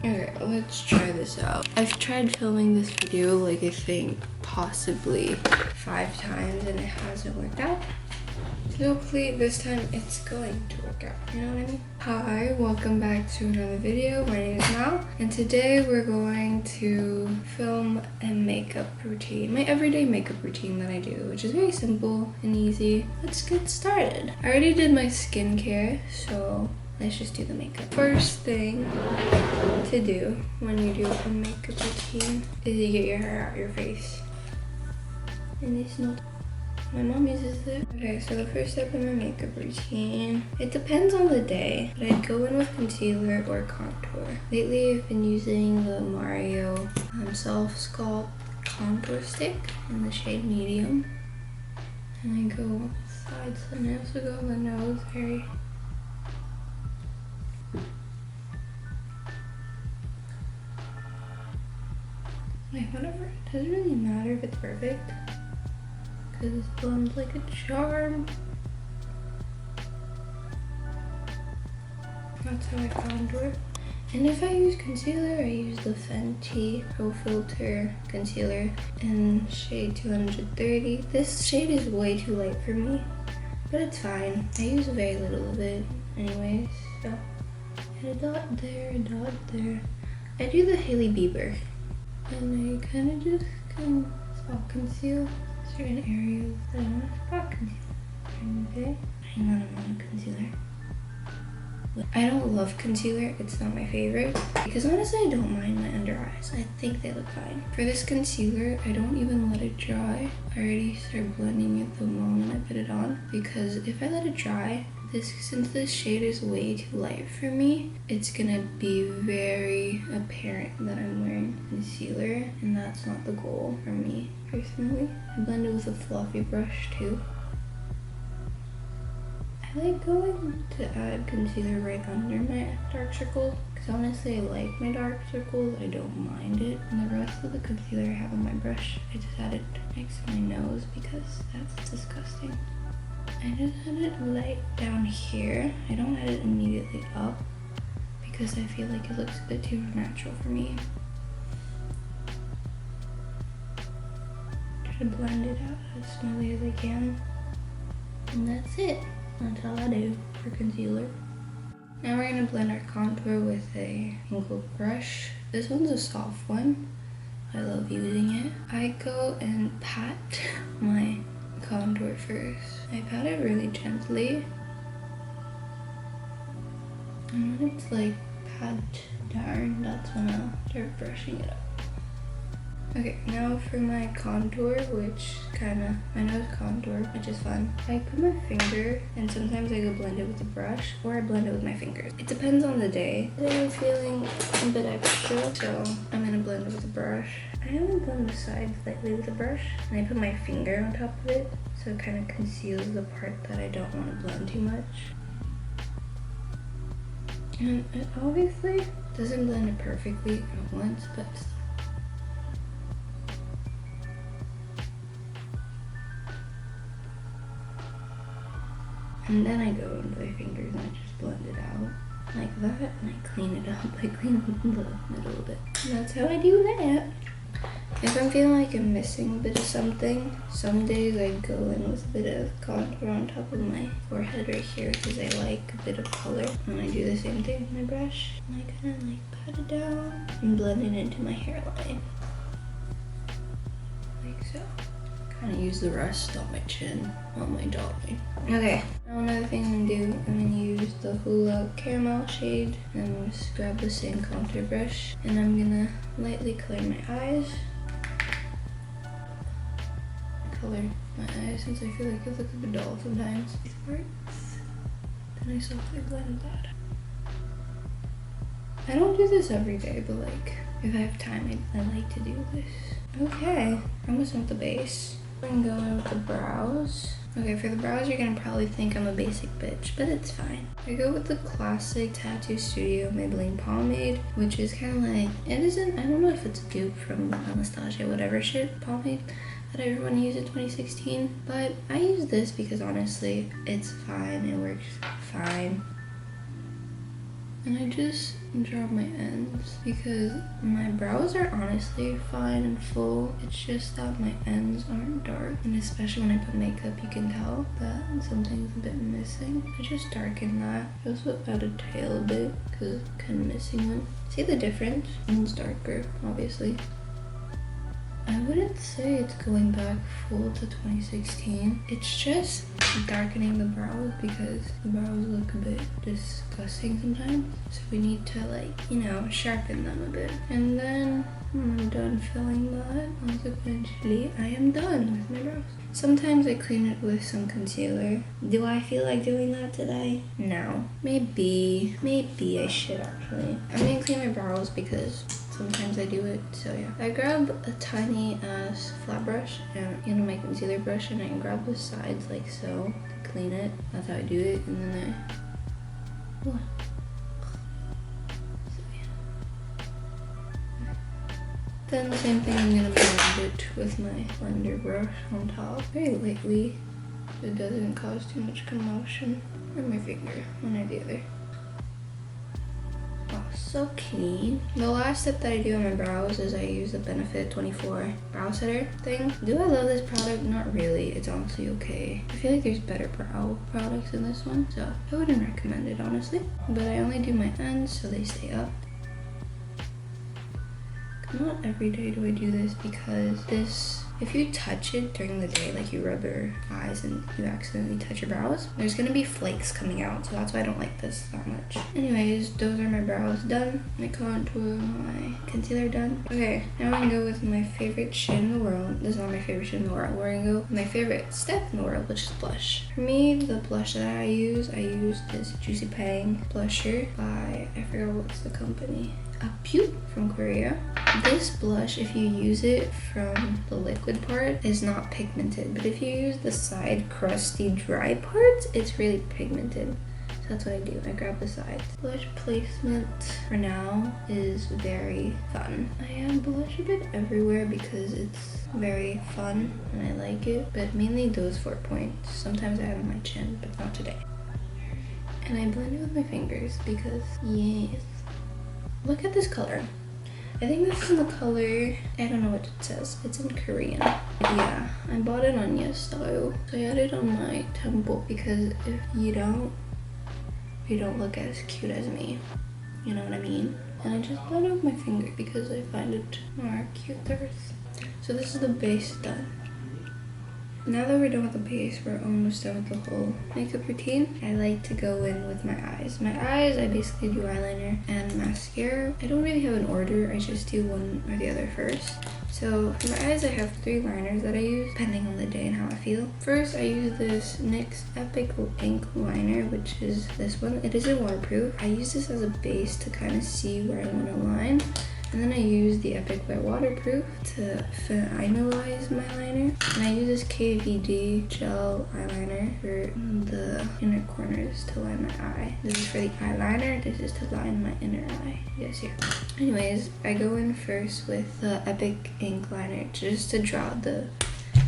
Okay, let's try this out. I've tried filming this video like I think possibly 5 times and it hasn't worked out. So hopefully this time it's going to work out, you know what I mean? Hi, welcome back to another video. My name is Mal and today we're going to film a makeup routine, my everyday makeup routine that I do, which is very simple and easy. Let's get started. I already did my skincare, so let's just do the makeup. First thing to do when you do a makeup routine is you get your hair out of your face. And it's not. My mom uses it. Okay, so the first step in my makeup routine, it depends on the day, but I'd go in with concealer or contour. Lately, I've been using the Mario Self Sculpt Contour Stick in the shade Medium. And I go on the sides, and I also go on the nose very. Like, whatever. It doesn't really matter if it's perfect, because this blends like a charm. That's how I contour. And if I use concealer, I use the Fenty Pro Filter concealer in shade 230. This shade is way too light for me, but it's fine. I use very little of it anyways, so a dot there, a dot there. I do the Hailey Bieber, and I kind of just spot conceal certain areas that I want to spot conceal. Okay, hang on, I'm on concealer. I don't love concealer, it's not my favorite, because honestly I don't mind my under eyes. I think they look fine. For this concealer, I don't even let it dry. I already start blending it the moment I put it on, because if I let it dry, since this shade is way too light for me, it's gonna be very apparent that I'm wearing concealer, and that's not the goal for me personally. I blend it with a fluffy brush too. I like going to add concealer right under my dark circle, because honestly I like my dark circles, I don't mind it. And the rest of the concealer I have on my brush, I just add it next to my nose because that's disgusting. I just add it light down here. I don't add it immediately up because I feel like it looks a bit too natural for me. Try to blend it out as smoothly as I can. And that's it. That's all I do for concealer. Now we're gonna blend our contour with a wrinkle brush. This one's a soft one. I love using it. I go and pat my contour first. I pat it really gently. And when it's like pat down, that's when I'll start brushing it up. Okay, now for my contour, which my nose contour, which is fun. I put my finger, and sometimes I go blend it with a brush, or I blend it with my fingers. It depends on the day. Today I'm feeling a bit extra, so I'm gonna blend it with a brush. I only blend the sides lightly with a brush, and I put my finger on top of it, so it kind of conceals the part that I don't want to blend too much. And it obviously doesn't blend it perfectly at once, but still. And then I go into my fingers and I just blend it out like that, and I clean it up. I clean up the middle a bit. And that's how I do that. If I'm feeling like I'm missing a bit of something, some days I go in with a bit of contour on top of my forehead right here because I like a bit of color. And I do the same thing with my brush. And I kind of like pat it down and blend it into my hairline. Like so. Kind of use the rest on my chin, on my jawline. Okay, now another thing I'm gonna do, I'm gonna use the Hula Caramel shade, and I'm gonna just grab the same contour brush, and I'm gonna lightly color my eyes. Color my eyes since I feel like it looks a bit dull sometimes. These parts. Then I softly blend that. I don't do this every day, but like, if I have time, I like to do this. Okay, I'm almost done with the base. I'm going with the brows. Okay, for the brows, you're gonna probably think I'm a basic bitch, but it's fine. I go with the classic Tattoo Studio Maybelline pomade, which is kind of like, I don't know if it's a dupe from the Anastasia whatever shit pomade that everyone used in 2016, but I use this because honestly, it's fine, it works fine. and I just draw my ends because my brows are honestly fine and full. It's just that my ends aren't dark, and especially when I put makeup you can tell that something's a bit missing. I just darken that. I also add a tail a bit because it's kind of missing one. See the difference? One's darker, obviously. I wouldn't say it's going back full to 2016. It's just darkening the brows because the brows look a bit disgusting sometimes. So we need to, like, you know, sharpen them a bit. And then when I'm done filling that, consequently, I am done with my brows. Sometimes I clean it with some concealer. Do I feel like doing that today? No. Maybe I should actually. I'm gonna clean my brows because sometimes I do it, so yeah. I grab a tiny ass flat brush and, you know, my concealer brush, and I grab the sides like so to clean it. That's how I do it, and then I... What? So yeah. Then the same thing, I'm gonna blend it with my blender brush on top. Very lightly. It doesn't cause too much commotion. Or my finger, one or the other. So clean. The last step that I do on my brows is I use the Benefit 24 brow setter thing. Do I love this product? Not really. It's honestly okay. I feel like there's better brow products than this one, so I wouldn't recommend it honestly. But I only do my ends so they stay up. Not every day do I do this because this, if you touch it during the day, like you rub your eyes and you accidentally touch your brows, there's gonna be flakes coming out, so that's why I don't like this that much. Anyways, those are my brows done, my contour, my concealer done. Okay, now I'm gonna go with my favorite shade in the world. This is not my favorite shade in the world. We're gonna go with my favorite step in the world, which is blush. For me, the blush that I use this Juicy Pang blusher by, I forgot what's the company. Apute from Korea. This blush, if you use it from the liquid part, is not pigmented, but if you use the side crusty dry parts, it's really pigmented. So that's what I do. I grab the sides. Blush placement for now is very fun. I add blush a bit everywhere because it's very fun and I like it, but mainly those 4 points. Sometimes I add on my chin, but not today. And I blend it with my fingers because yes. Look at this color. I think this is in the color, I don't know what it says. It's in Korean. Yeah, I bought it on YesStyle. So I added it on my temple because if you don't look as cute as me. You know what I mean? And I just blend it with my finger because I find it more cuter. So this is the base done. Now that we're done with the base, we're almost done with the whole makeup routine. I like to go in with my eyes. My eyes, I basically do eyeliner and mascara. I don't really have an order, I just do one or the other first. So for my eyes, I have 3 liners that I use, depending on the day and how I feel. First, I use this NYX Epic Ink Liner, which is this one. It isn't waterproof. I use this as a base to kind of see where I want to line. And then I use the Epic Wear Waterproof to finalize my liner. And I use this KVD gel eyeliner for the inner corners to line my eye. This is for the eyeliner, this is to line my inner eye. Yes, here. Anyways, I go in first with the Epic Ink Liner just to draw the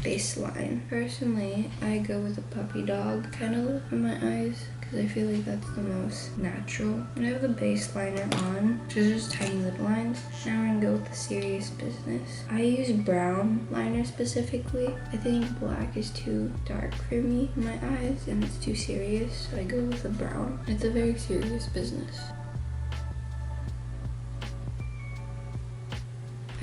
baseline. Personally, I go with a puppy dog kind of look on my eyes because I feel like that's the most natural. And I have the base liner on, which is just tiny little lines. Now we're gonna go with the serious business. I use brown liner specifically. I think black is too dark for me in my eyes and it's too serious, so I go with the brown. It's a very serious business.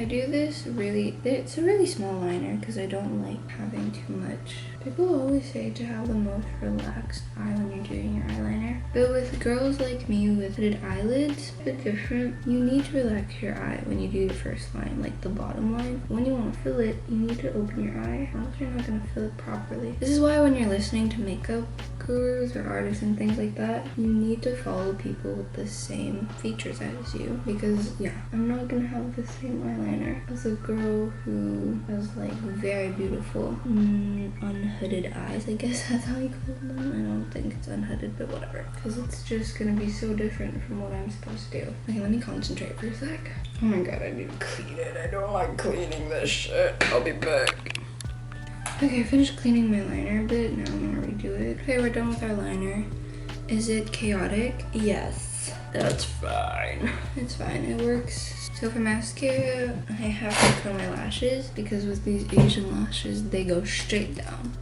I do this it's a really small liner because I don't like having too much. People always say to have the most relaxed eye when you're doing your eyeliner. But with girls like me with hooded eyelids, it's a bit different. You need to relax your eye when you do your first line, like the bottom line. When you want to fill it, you need to open your eye, or else you're not going to fill it properly. This is why when you're listening to makeup gurus or artists and things like that, you need to follow people with the same features as you. Because yeah, I'm not going to have the same eyeliner as a girl who has like very beautiful unhooded eyes, I guess that's how you call them. I don't think it's unhooded, but whatever. Because it's just gonna be so different from what I'm supposed to do. Okay, let me concentrate for a sec. Oh my god, I need to clean it. I don't like cleaning this shit. I'll be back. Okay, I finished cleaning my liner a bit. Now I'm gonna redo it. Okay, we're done with our liner. Is it chaotic? Yes. That's fine. It's fine, it works. So for mascara, I have to curl my lashes because with these Asian lashes, they go straight down.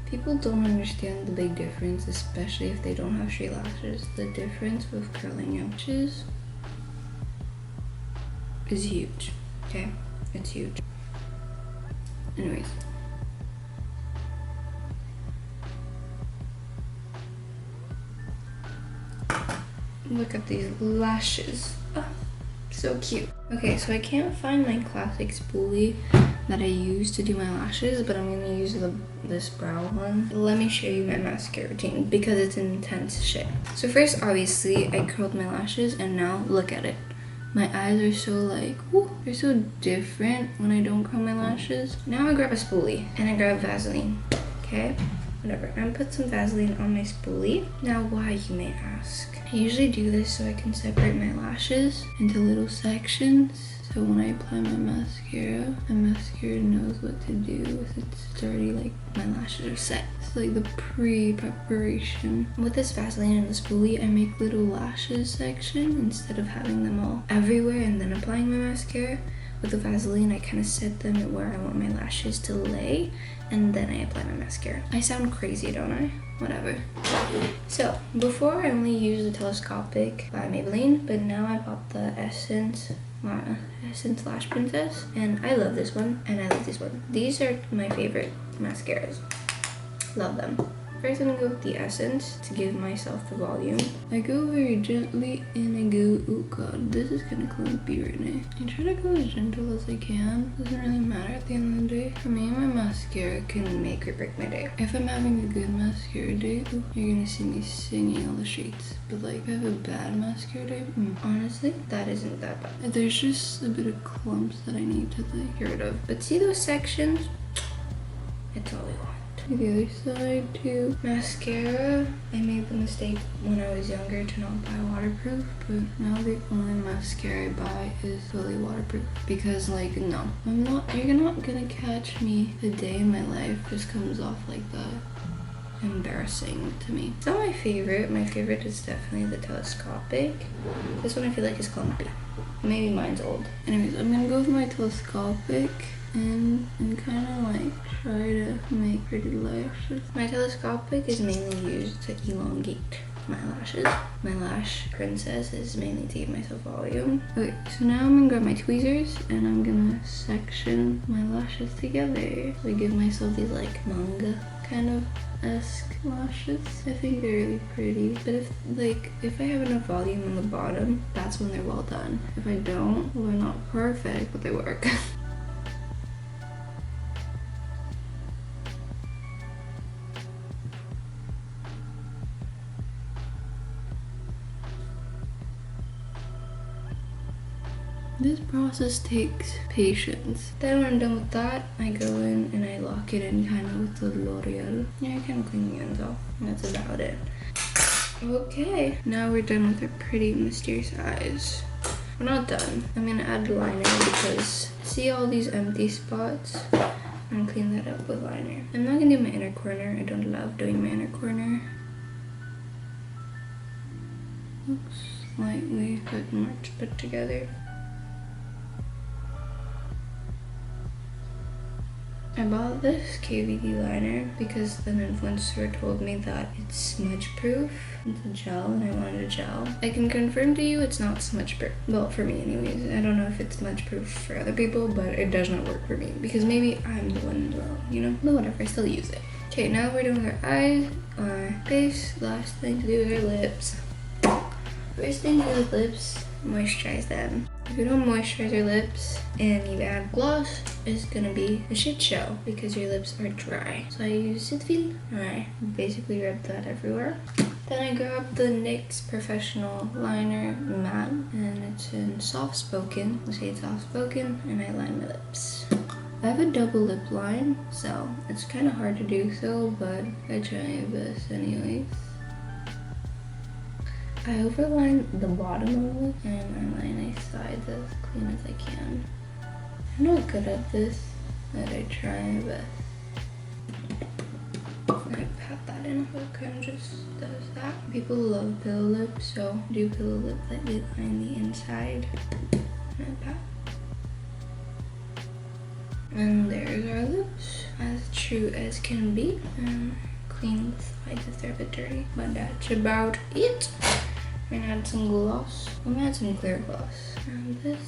People don't understand the big difference, especially if they don't have straight lashes. The difference with curling your lashes is huge, okay? It's huge. Anyways. Look at these lashes. Oh, so cute. Okay, so I can't find my classic spoolie that I use to do my lashes, but I'm gonna use this brow one. Let me show you my mascara routine because it's intense shit. So first, obviously, I curled my lashes and now look at it. My eyes are so like, whoo, they're so different when I don't curl my lashes. Now I grab a spoolie and I grab Vaseline, okay? Whatever, I'm gonna put some Vaseline on my spoolie. Now why, you may ask? I usually do this so I can separate my lashes into little sections. So when I apply my mascara knows what to do with it. It's already like my lashes are set. It's like the pre-preparation. With this Vaseline and the spoolie, I make little lashes section instead of having them all everywhere and then applying my mascara. With the Vaseline, I kind of set them at where I want my lashes to lay, and then I apply my mascara. I sound crazy, don't I? Whatever. So, before I only used the Telescopic by Maybelline, but now I bought the Essence Lash Princess, and I love this one, and I love this one. These are my favorite mascaras. Love them. First, I'm gonna go with the Essence to give myself the volume. I go very gently and I go, oh god, this is kind of clumpy right now. I try to go as gentle as I can. Doesn't really matter at the end of the day. For me, my mascara can make or break my day. If I'm having a good mascara day, you're gonna see me singing all the shades. But like, if I have a bad mascara day, honestly, that isn't that bad. There's just a bit of clumps that I need to like get rid of. But see those sections? It's all we want. The other side too. Mascara, I made the mistake when I was younger to not buy waterproof, but now the only mascara I buy is fully waterproof because like, no, you're not gonna catch me. The day in my life just comes off like that. Embarrassing to me. It's not my favorite. My favorite is definitely the Telescopic. This one I feel like is clumpy. Maybe mine's old. Anyways, I'm gonna go with my Telescopic and kind of like try to make pretty lashes. My Telescopic is mainly used to elongate my lashes. My Lash Princess is mainly to give myself volume. Okay, so now I'm gonna grab my tweezers and I'm gonna section my lashes together. So I give myself these like manga kind of esque lashes. I think they're really pretty, but if I have enough volume on the bottom, that's when they're well done. If I don't, well, they're not perfect, but they work. This process takes patience. Then when I'm done with that, I go in and I lock it in kind of with the L'Oreal. Yeah, I kind of clean the ends off. And that's about it. Okay, now we're done with our pretty mysterious eyes. We're not done. I'm gonna add liner because see all these empty spots? I'm gonna clean that up with liner. I'm not gonna do my inner corner. I don't love doing my inner corner. Looks slightly but much put together. I bought this KVD liner because an influencer told me that it's smudge proof. It's a gel and I wanted a gel. I can confirm to you it's not smudge proof. Well, for me anyways. I don't know if it's smudge proof for other people, but it does not work for me because maybe I'm the one wrong, you know? But whatever, I still use it. Okay, now we're done with our eyes, our face. Last thing to do is our lips. First thing to do with lips, moisturize them. If you don't moisturize your lips and you add gloss, it's gonna be a shit show because your lips are dry. So I use Cetaphil. Alright, basically rub that everywhere. Then I grab the NYX Professional Liner Matte and it's in Soft Spoken. The shade Soft Spoken, and I line my lips. I have a double lip line, so it's kind of hard to do so, but I try my best anyways. I overline the bottom of it and I line my sides as clean as I can. I'm not good at this, but I try my best. I pat that in. So it kind of just does that. People love pillow lips, so do pillow lip lightly line the inside. And that. And there's our lips, as true as can be. And clean the sides if they're a bit dirty, but that's about it. We're gonna add some gloss. I'm gonna add some clear gloss. And this.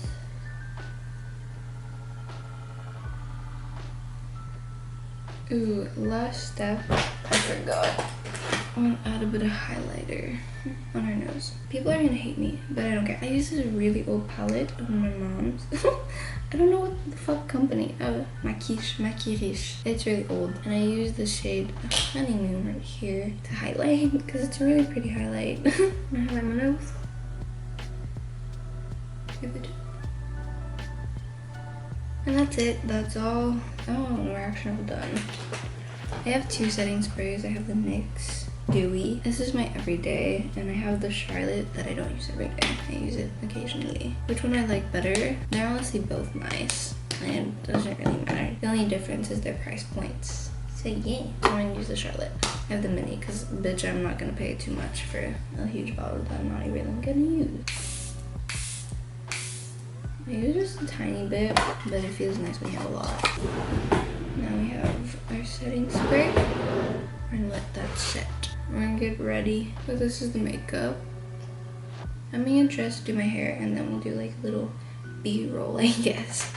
Ooh, last step. I forgot. I want to add a bit of highlighter on her nose. People are gonna hate me, but I don't care. I use this really old palette of my mom's. I don't know what the fuck company. Oh, Maquiche. It's really old. And I use the shade Honeymoon right here to highlight because it's a really pretty highlight. I'm gonna highlight my nose. And that's it. That's all. Oh, we're actually done. I have 2 setting sprays. I have the NYX Dewy. This is my everyday, and I have the Charlotte that I don't use every day. I use it occasionally. Which one I like better? They're honestly both nice, and it doesn't really matter. The only difference is their price points. So yeah, I'm gonna use the Charlotte. I have the mini because, bitch, I'm not gonna pay too much for a huge bottle that I'm not even gonna use. I use just a tiny bit, but it feels nice when you have a lot. Now we have our setting spray. We're gonna let that set. We're gonna get ready. So this is the makeup. I'm gonna just do my hair and then we'll do like a little B-roll, I guess.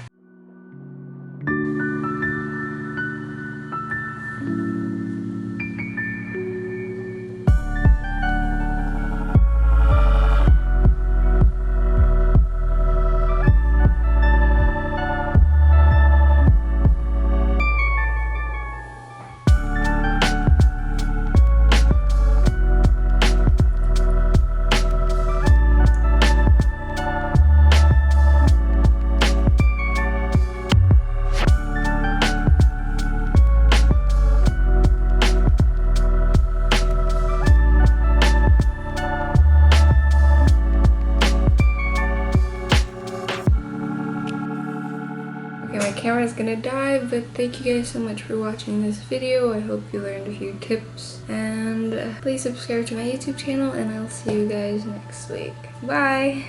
My camera's gonna die, but thank you guys so much for watching this video. I hope you learned a few tips, and please subscribe to my YouTube channel, and I'll see you guys next week. Bye!